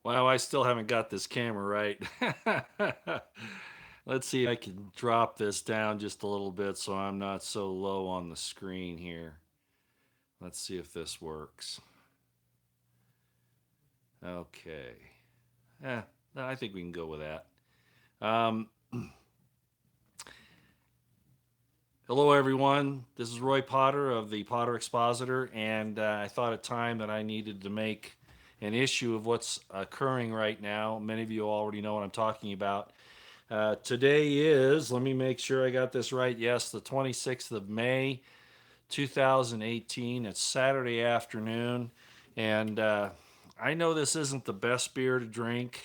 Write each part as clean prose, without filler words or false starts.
Wow, I still haven't got this camera right. Let's see if I can drop this down just a little bit so I'm not so low on the screen here. Let's see if this works. Okay. Eh, I think we can go with that. Um, Hello, everyone. This is Roy Potter of the Potter Expositor, and I thought it time that I needed to make an issue of what's occurring right now. Many of you already know what I'm talking about. Today is, let me make sure I got this right. Yes, the 26th of May, 2018. It's Saturday afternoon, and I know this isn't the best beer to drink.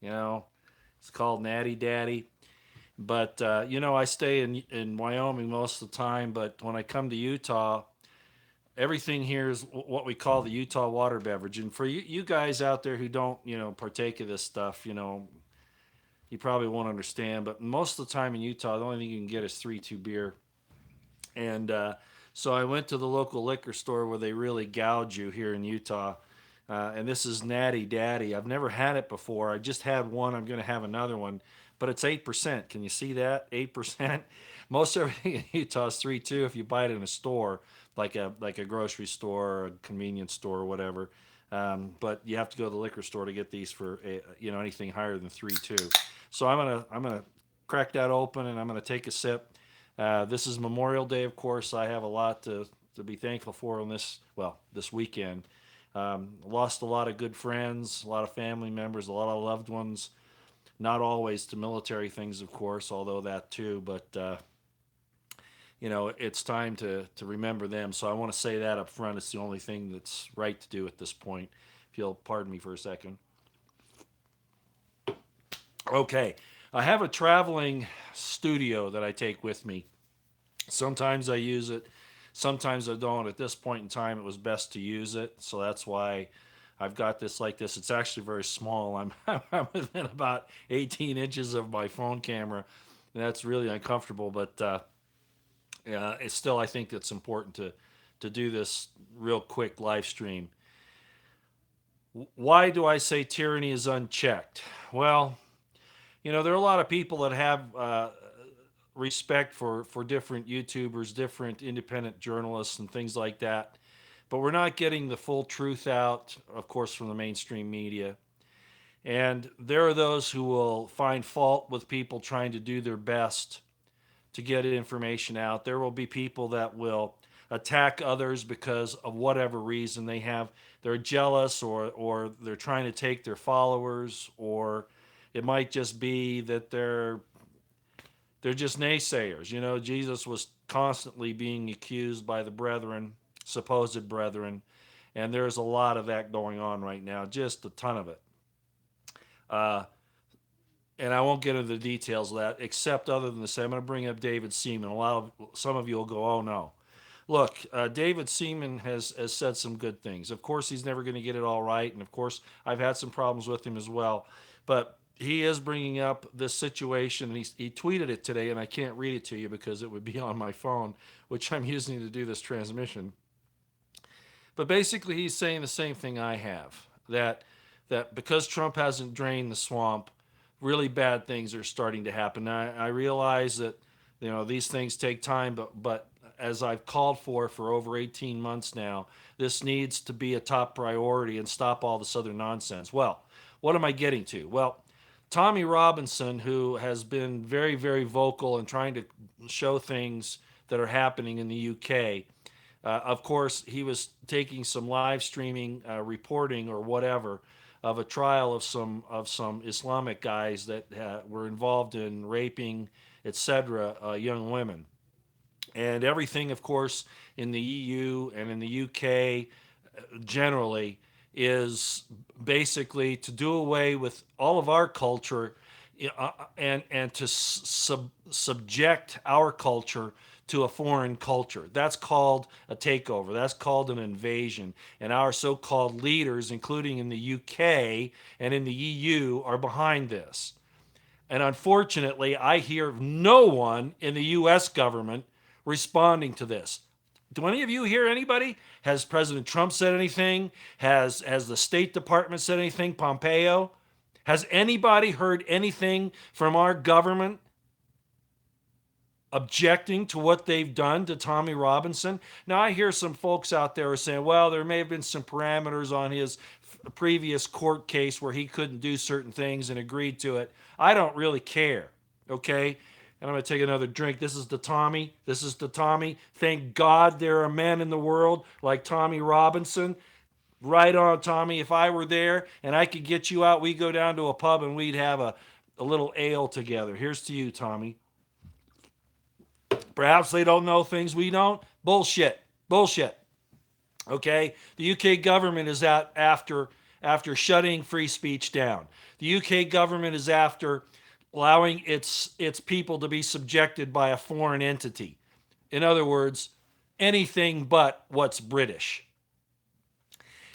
You know, it's called Natty Daddy. But I stay in Wyoming most of the time. But when I come to Utah, everything here is what we call the Utah water beverage. And for you guys out there who don't partake of this stuff, you probably won't understand. But most of the time in Utah, the only thing you can get is 3-2 beer. And so I went to the local liquor store where they really gouge you here in Utah. And this is Natty Daddy. I've never had it before. I just had one. I'm going to have another one, but it's 8%. Can you see that? 8%. Most everything in Utah is 3.2 if you buy it in a store, like a grocery store, or a convenience store, or whatever. But you have to go to the liquor store to get these for anything higher than 3.2. So I'm gonna crack that open and I'm gonna take a sip. This is Memorial Day, of course. I have a lot to be thankful for on this weekend. Lost a lot of good friends, a lot of family members, a lot of loved ones. Not always to military things, of course, although that too. But it's time to remember them. So I want to say that up front. It's the only thing that's right to do at this point. If you'll pardon me for a second. Okay, I have a traveling studio that I take with me. Sometimes I use it, sometimes I don't. At this point in time, it was best to use it, so that's why I've got this like this. It's actually very small. I'm within about 18 inches of my phone camera, and that's really uncomfortable. But yeah, it's still I think it's important to do this real quick live stream. Why do I say tyranny is unchecked? Well, there are a lot of people that have respect for different YouTubers, different independent journalists, and things like that. But we're not getting the full truth out, of course, from the mainstream media. And there are those who will find fault with people trying to do their best to get information out. There will be people that will attack others because of whatever reason they're jealous, or they're trying to take their followers, or it might just be that they're just naysayers. Jesus was constantly being accused by the brethren, supposed brethren, and there's a lot of that going on right now, just a ton of it. Uh, and I won't get into the details of that, except other than to say I'm going to bring up David Seaman. Some of you will go, "Oh no." Look, David Seaman has said some good things. Of course, he's never going to get it all right, and of course, I've had some problems with him as well. But he is bringing up this situation, and he tweeted it today, and I can't read it to you because it would be on my phone, which I'm using to do this transmission. But basically, he's saying the same thing I have, that because Trump hasn't drained the swamp, really bad things are starting to happen. I realize that these things take time, but as I've called for over 18 months now, this needs to be a top priority and stop all this other nonsense. Well, what am I getting to? Well, Tommy Robinson, who has been very, very vocal and trying to show things that are happening in the UK. Of course, he was taking some live streaming reporting or whatever of a trial of some Islamic guys that were involved in raping, etc., young women, and everything, of course, in the EU and in the UK generally is basically to do away with all of our culture, and to subject our culture to a foreign culture. That's called a takeover. That's called an invasion. And our so-called leaders, including in the UK and in the EU, are behind this. And unfortunately, I hear no one in the US government responding to this. Do any of you hear anybody? Has President Trump said anything? Has the State Department said anything? Pompeo? Has anybody heard anything from our government objecting to what they've done to Tommy Robinson? Now, I hear some folks out there are saying, well, there may have been some parameters on his previous court case where he couldn't do certain things and agreed to it. I don't really care, okay? And I'm going to take another drink. This is the Tommy. This is the Tommy. Thank God there are men in the world like Tommy Robinson. Right on, Tommy. If I were there and I could get you out, we'd go down to a pub and we'd have a little ale together. Here's to you, Tommy. Perhaps they don't know things we don't. Bullshit. Bullshit. Okay? The UK government is after shutting free speech down. The UK government is after allowing its people to be subjected by a foreign entity. In other words, anything but what's British.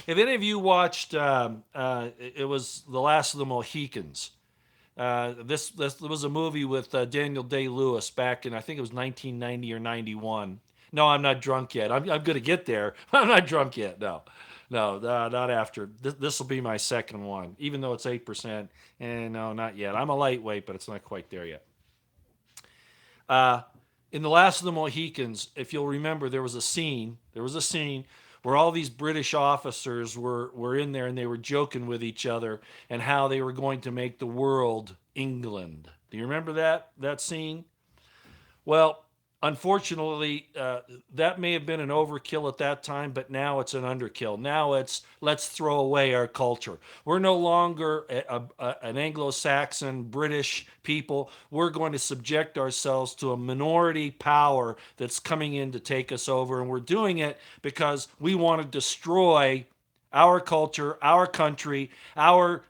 If any of you watched, it was The Last of the Mohicans. This was a movie with Daniel Day-Lewis back in, I think it was 1990 or 91. No, I'm not drunk yet. I'm going to get there. I'm not drunk yet. No, not after. This will be my second one, even though it's 8%. And no, not yet. I'm a lightweight, but it's not quite there yet. In The Last of the Mohicans, if you'll remember, there was a scene where all these British officers were in there and they were joking with each other and how they were going to make the world England. Do you remember that scene? Well, unfortunately, that may have been an overkill at that time, but now it's an underkill. Now it's let's throw away our culture. We're no longer an Anglo-Saxon British people. We're going to subject ourselves to a minority power that's coming in to take us over, and we're doing it because we want to destroy our culture, our country, our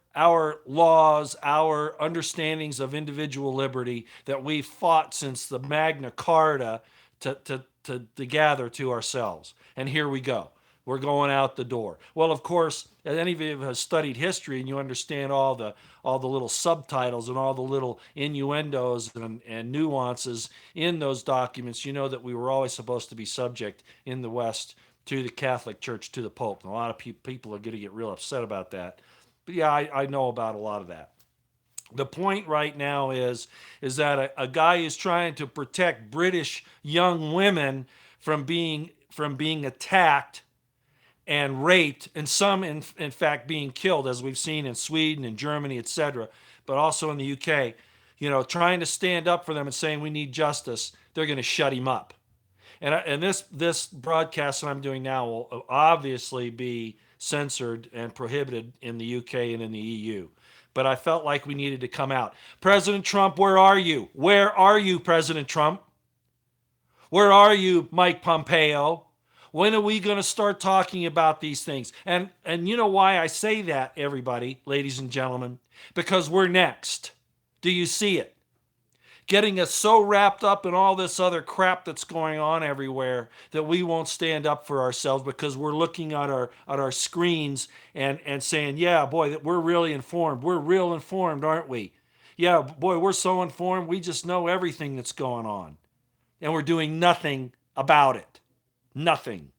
laws, our understandings of individual liberty that we've fought since the Magna Carta to gather to ourselves. And here we go. We're going out the door. Well, of course, as any of you have studied history and you understand all the little subtitles and all the little innuendos and nuances in those documents, you know that we were always supposed to be subject in the West to the Catholic Church, to the Pope. And a lot of people are going to get real upset about that. But yeah, I know about a lot of that. The point right now is that a guy is trying to protect British young women from being attacked and raped, and some in fact being killed, as we've seen in Sweden and Germany, etc., but also in the UK. You know, trying to stand up for them and saying we need justice, they're going to shut him up. And this broadcast that I'm doing now will obviously be censored and prohibited in the UK and in the EU. But I felt like we needed to come out. President Trump, where are you? Where are you, President Trump? Where are you, Mike Pompeo? When are we going to start talking about these things? And you know why I say that, everybody, ladies and gentlemen? Because we're next. Do you see it? Getting us so wrapped up in all this other crap that's going on everywhere that we won't stand up for ourselves because we're looking at our screens and saying, yeah, boy, we're really informed. We're real informed, aren't we? Yeah, boy, we're so informed, we just know everything that's going on. And we're doing nothing about it. Nothing.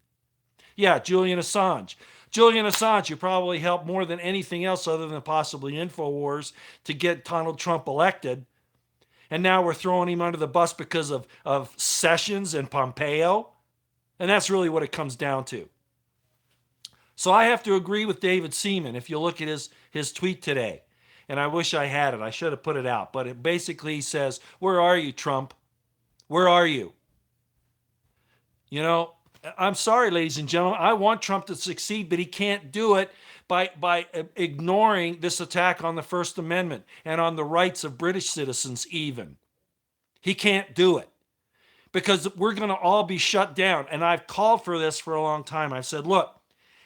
Yeah, Julian Assange. Julian Assange, you probably helped more than anything else other than possibly InfoWars to get Donald Trump elected. And now we're throwing him under the bus because of Sessions and Pompeo. And that's really what it comes down to. So I have to agree with David Seaman if you look at his tweet today. And I wish I had it. I should have put it out. But it basically says, where are you, Trump? Where are you? You know, I'm sorry, ladies and gentlemen. I want Trump to succeed, but he can't do it by ignoring this attack on the First Amendment and on the rights of British citizens even. He can't do it because we're going to all be shut down. And I've called for this for a long time. I've said, look,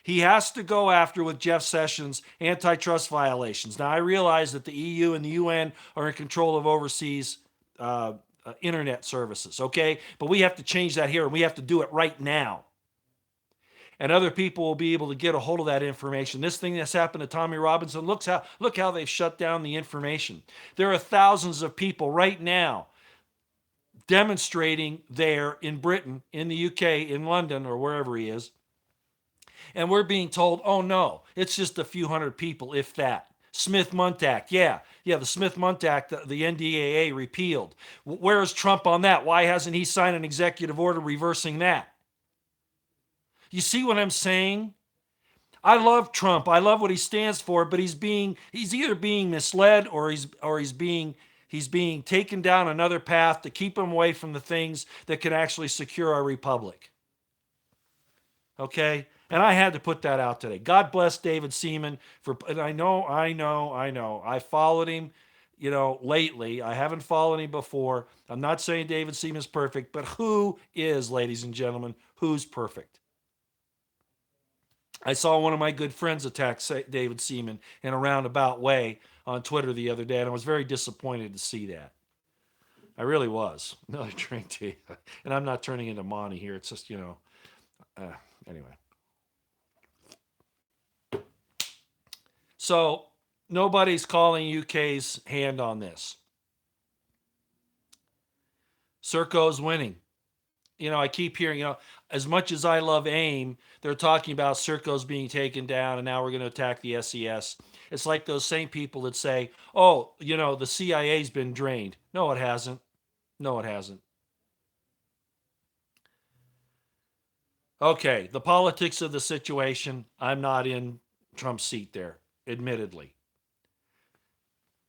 he has to go after with Jeff Sessions antitrust violations. Now, I realize that the EU and the UN are in control of overseas internet services, okay? But we have to change that here, and we have to do it right now. And other people will be able to get a hold of that information. This thing that's happened to Tommy Robinson, look how they've shut down the information. There are thousands of people right now demonstrating there in Britain, in the UK, in London, or wherever he is. And we're being told, oh no, it's just a few hundred people, if that. Smith-Mundt Act, yeah, the Smith-Mundt Act, the NDAA repealed. Where is Trump on that? Why hasn't he signed an executive order reversing that? You see what I'm saying? I love Trump. I love what he stands for, but he's either being misled or he's being taken down another path to keep him away from the things that can actually secure our republic. Okay? And I had to put that out today. God bless David Seaman for, and I know. I followed him, lately. I haven't followed him before. I'm not saying David Seaman's perfect, but who is, ladies and gentlemen, who's perfect? I saw one of my good friends attack David Seaman in a roundabout way on Twitter the other day, and I was very disappointed to see that. I really was. Another drink to you. And I'm not turning into Monty here. It's just, anyway. So nobody's calling UK's hand on this. Serco's winning. I keep hearing, as much as I love AIM, they're talking about Serco's being taken down and now we're going to attack the SES. It's like those same people that say, oh, the CIA's been drained. No, it hasn't. No, it hasn't. Okay, the politics of the situation, I'm not in Trump's seat there, admittedly.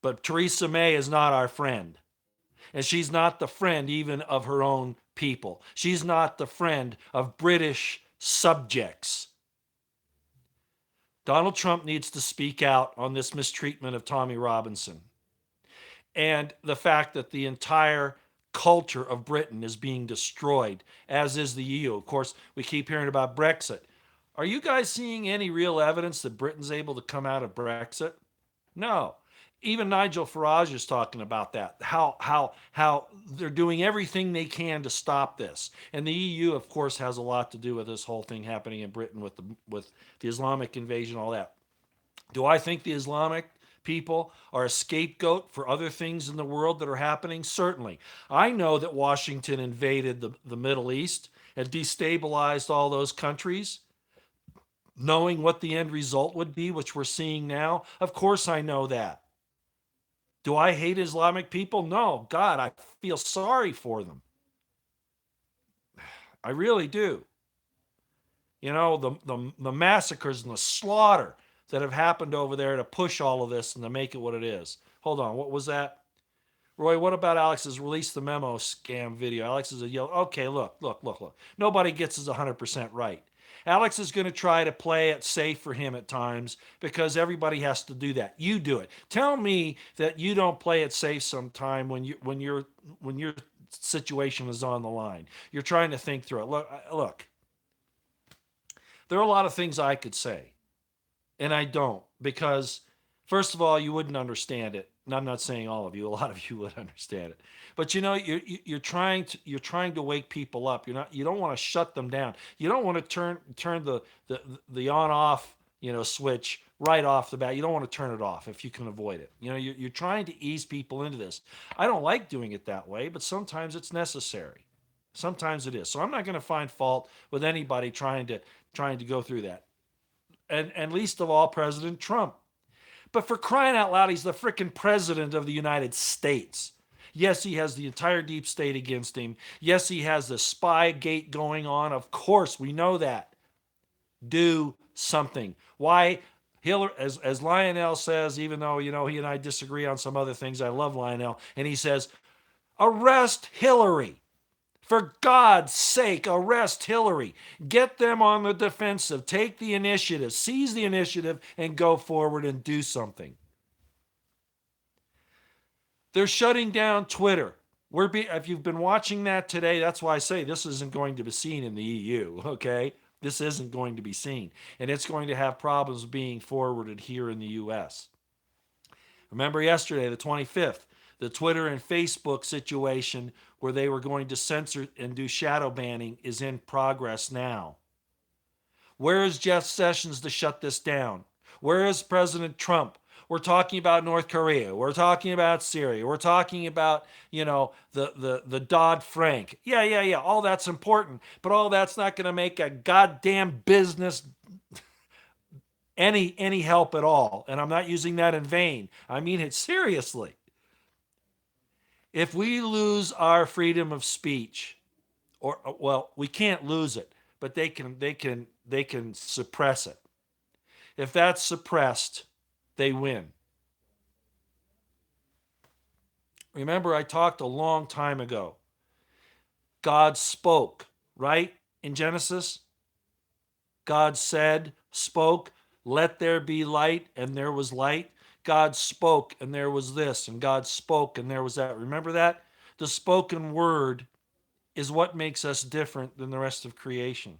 But Theresa May is not our friend. And she's not the friend even of her own people. She's not the friend of British subjects. Donald Trump needs to speak out on this mistreatment of Tommy Robinson and the fact that the entire culture of Britain is being destroyed, as is the EU. Of course, we keep hearing about Brexit. Are you guys seeing any real evidence that Britain's able to come out of Brexit? No. Even Nigel Farage is talking about that. How they're doing everything they can to stop this. And the EU, of course, has a lot to do with this whole thing happening in Britain with the Islamic invasion, all that. Do I think the Islamic people are a scapegoat for other things in the world that are happening? Certainly. I know that Washington invaded the Middle East and destabilized all those countries, knowing what the end result would be, which we're seeing now. Of course I know that. Do I hate Islamic people? No. God, I feel sorry for them. I really do. The massacres and the slaughter that have happened over there to push all of this and to make it what it is. Hold on, what was that? Roy, what about Alex's release the memo scam video? Alex is a yell. Okay, look. Nobody gets us 100% right. Alex is going to try to play it safe for him at times because everybody has to do that. You do it. Tell me that you don't play it safe sometime when your situation is on the line. You're trying to think through it. Look. There are a lot of things I could say, and I don't, because first of all, you wouldn't understand it. And I'm not saying all of you. A lot of you would understand it. But you're trying to wake people up. You don't want to shut them down. You don't want to turn the on off switch right off the bat. You don't want to turn it off if you can avoid it. You're trying to ease people into this. I don't like doing it that way, but sometimes it's necessary. Sometimes it is. So I'm not going to find fault with anybody trying to go through that. And least of all President Trump. But for crying out loud, he's the frickin' president of the United States. Yes, he has the entire deep state against him. Yes, he has the spy gate going on. Of course, we know that. Do something. Why? Hillary, as Lionel says, even though, he and I disagree on some other things, I love Lionel, and he says, arrest Hillary. For God's sake, arrest Hillary. Get them on the defensive. Take the initiative. Seize the initiative and go forward and do something. They're shutting down Twitter. If you've been watching that today, that's why I say this isn't going to be seen in the EU, okay? This isn't going to be seen. And it's going to have problems being forwarded here in the US. Remember yesterday, the 25th, the Twitter and Facebook situation where they were going to censor and do shadow banning is in progress now. Where is Jeff Sessions to shut this down? Where is President Trump? We're talking about North Korea. We're talking about Syria. We're talking about, the Dodd-Frank. Yeah, yeah, yeah. All that's important, but all that's not going to make a goddamn business any help at all. And I'm not using that in vain. I mean it seriously. If we lose our freedom of speech, or well, we can't lose it, but they can suppress it. If that's suppressed, they win. Remember, I talked a long time ago. God spoke, right? In Genesis, God said, spoke, let there be light, and there was light. God spoke, and there was this, and God spoke, and there was that. Remember that? The spoken word is what makes us different than the rest of creation.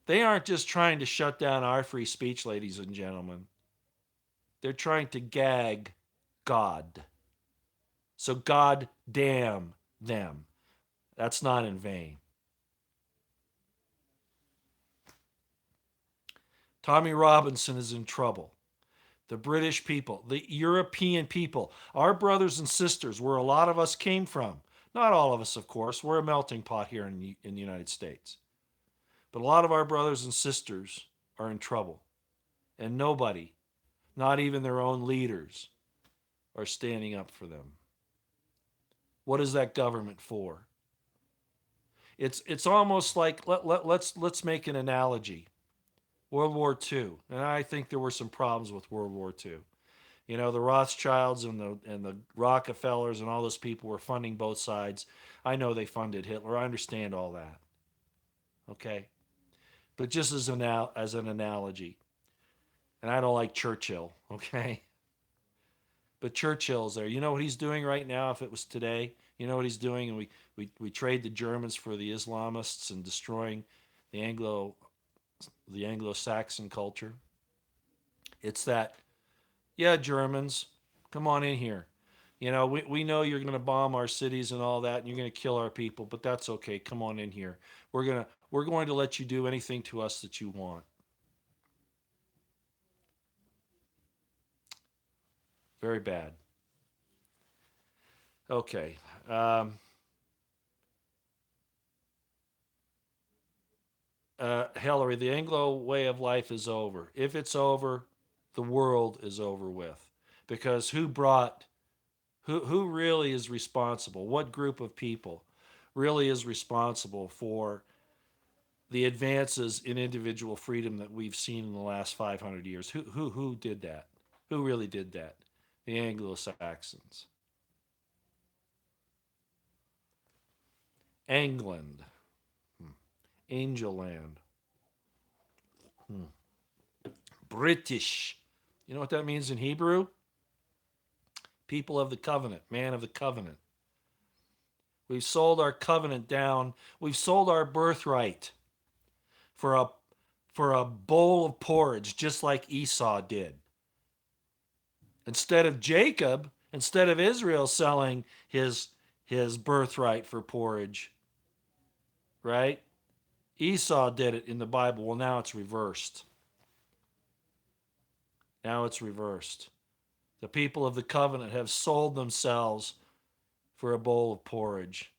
They aren't just trying to shut down our free speech, ladies and gentlemen. They're trying to gag God. So God damn them. That's not in vain. Tommy Robinson is in trouble. The British people, the European people, our brothers and sisters, where a lot of us came from. Not all of us, of course. We're a melting pot here in the United States. But a lot of our brothers and sisters are in trouble. And nobody, not even their own leaders, are standing up for them. What is that government for? It's almost like let's make an analogy. World War II, and I think there were some problems with World War II. The Rothschilds and the Rockefellers and all those people were funding both sides. I know they funded Hitler. I understand all that. Okay, but just as an analogy, and I don't like Churchill. Okay, but Churchill's there. You know what he's doing right now? If it was today, you know what he's doing, and we trade the Germans for the Islamists and destroying the Anglo-Saxon culture. It's that, yeah, Germans, come on in here. We know you're going to bomb our cities and all that, and you're going to kill our people, but that's okay. Come on in here. We're going to let you do anything to us that you want. Very bad. Okay. Hillary, the Anglo way of life is over. If it's over, the world is over with. Because who really is responsible? What group of people really is responsible for the advances in individual freedom that we've seen in the last 500 years? Who did that? Who really did that? The Anglo-Saxons. England. Angel Land. British. You know what that means in Hebrew? People of the covenant, man of the covenant. We've sold our covenant down. We've sold our birthright for a bowl of porridge, just like Esau did. Instead of Israel selling his birthright for porridge, right? Esau did it in the Bible. Well, now it's reversed. Now it's reversed. The people of the covenant have sold themselves for a bowl of porridge.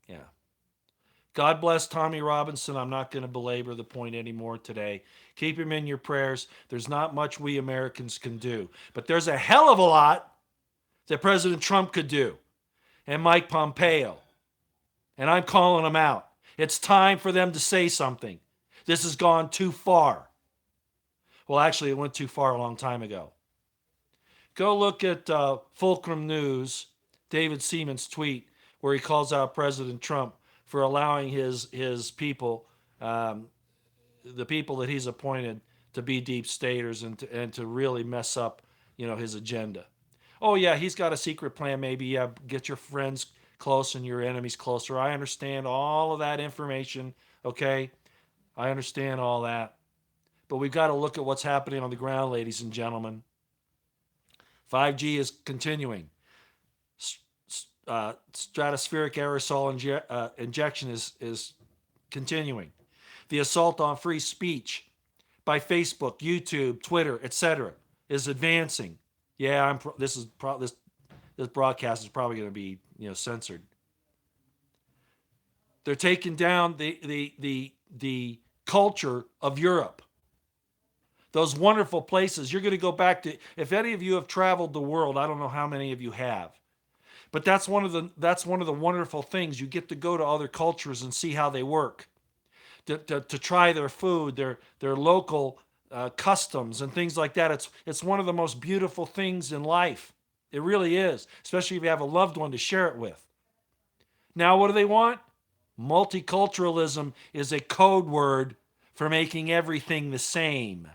Yeah. God bless Tommy Robinson. I'm not going to belabor the point anymore today. Keep him in your prayers. There's not much we Americans can do, but there's a hell of a lot that President Trump could do, and Mike Pompeo. And I'm calling them out. It's time for them to say something. This has gone too far. Well, actually, it went too far a long time ago. Go look at Fulcrum News, David Seaman's tweet, where he calls out President Trump for allowing his people, the people that he's appointed, to be deep staters and to really mess up, his agenda. Oh yeah, he's got a secret plan. Maybe, yeah, get your friends close and your enemies closer. I understand all of that information. Okay, I understand all that, but we've got to look at what's happening on the ground, ladies and gentlemen. 5G is continuing. Stratospheric aerosol injection is continuing. The assault on free speech by Facebook, YouTube, Twitter, etc., is advancing. Yeah, this broadcast is probably going to be censored. They're taking down the culture of Europe. Those wonderful places. You're going to go back to, if any of you have traveled the world, I don't know how many of you have. But that's one of the wonderful things. You get to go to other cultures and see how they work. To try their food, their local customs and things like that. It's one of the most beautiful things in life. It really is, especially if you have a loved one to share it with. Now, what do they want? Multiculturalism is a code word for making everything the same.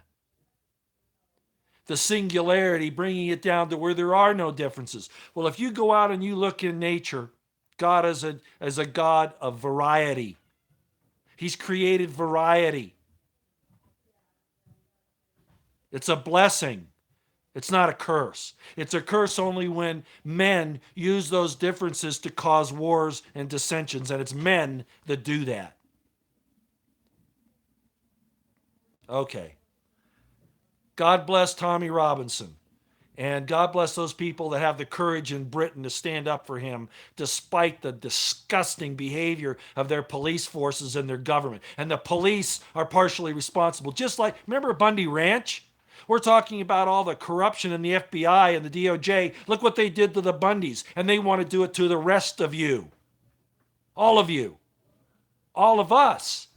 The singularity, bringing it down to where there are no differences. Well, if you go out and you look in nature, God is a God of variety. He's created variety. It's a blessing. It's not a curse. It's a curse only when men use those differences to cause wars and dissensions, and it's men that do that. Okay. God bless Tommy Robinson. And God bless those people that have the courage in Britain to stand up for him despite the disgusting behavior of their police forces and their government. And the police are partially responsible. Just like, remember Bundy Ranch? We're talking about all the corruption in the FBI and the DOJ. Look what they did to the Bundys. And they want to do it to the rest of you. All of you. All of us.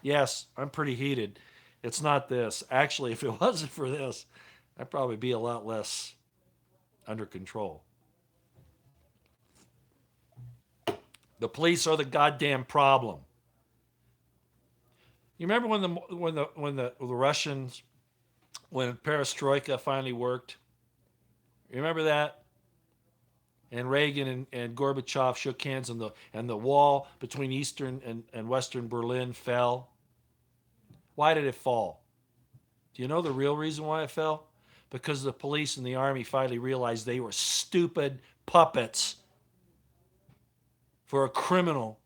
Yes, I'm pretty heated. It's not this. Actually, if it wasn't for this, I'd probably be a lot less under control. The police are the goddamn problem. You remember when the Russians, when Perestroika finally worked? You remember that? And Reagan and Gorbachev shook hands, and the wall between Eastern and Western Berlin fell. Why did it fall? Do you know the real reason why it fell? Because the police and the army finally realized they were stupid puppets for a criminal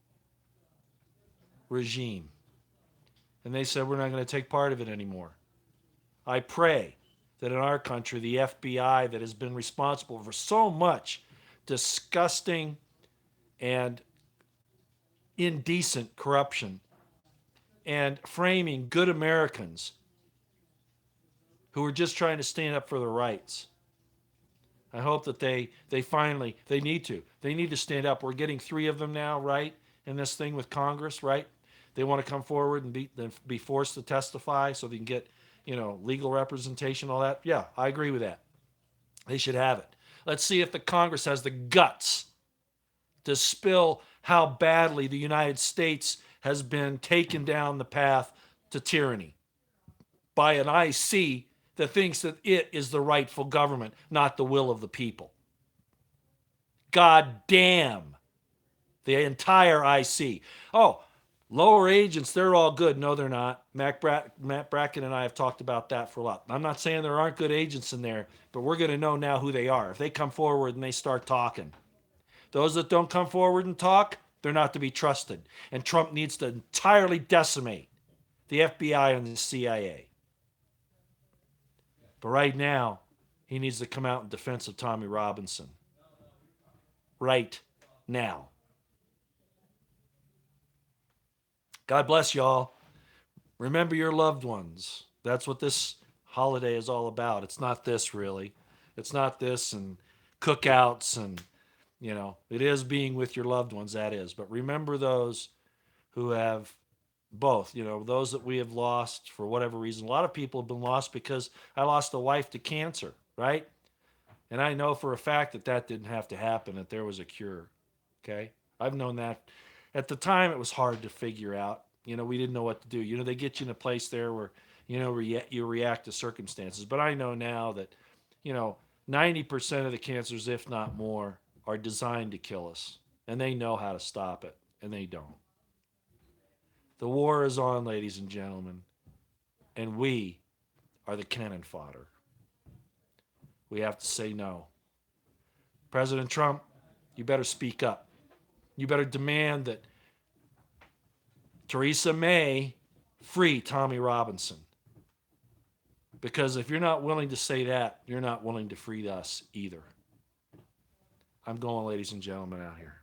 regime. And they said, we're not going to take part of it anymore. I pray that in our country, the FBI that has been responsible for so much disgusting and indecent corruption and framing good Americans who are just trying to stand up for their rights. I hope that they need to stand up. We're getting 3 of them now, right, in this thing with Congress, right? They want to come forward and be forced to testify so they can get, legal representation, all that. Yeah, I agree with that. They should have it. Let's see if the Congress has the guts to spill how badly the United States has been taken down the path to tyranny by an IC that thinks that it is the rightful government, not the will of the people. God damn. The entire IC. Oh, lower agents, they're all good. No, they're not. Matt Bracken and I have talked about that for a lot. I'm not saying there aren't good agents in there, but we're going to know now who they are. If they come forward and they start talking. Those that don't come forward and talk, they're not to be trusted. And Trump needs to entirely decimate the FBI and the CIA. But right now, he needs to come out in defense of Tommy Robinson. Right now. God bless y'all. Remember your loved ones. That's what this holiday is all about. It's not this, really. It's not this and cookouts and, it is being with your loved ones, that is. But remember those who have both, those that we have lost for whatever reason. A lot of people have been lost because I lost a wife to cancer, right? And I know for a fact that didn't have to happen, that there was a cure, okay? I've known that. At the time, it was hard to figure out. We didn't know what to do. They get you in a place there where, you react to circumstances. But I know now that, 90% of the cancers, if not more, are designed to kill us. And they know how to stop it, and they don't. The war is on, ladies and gentlemen, and we are the cannon fodder. We have to say no. President Trump, you better speak up. You better demand that Theresa May, free Tommy Robinson. Because if you're not willing to say that, you're not willing to free us either. I'm going, ladies and gentlemen, out here.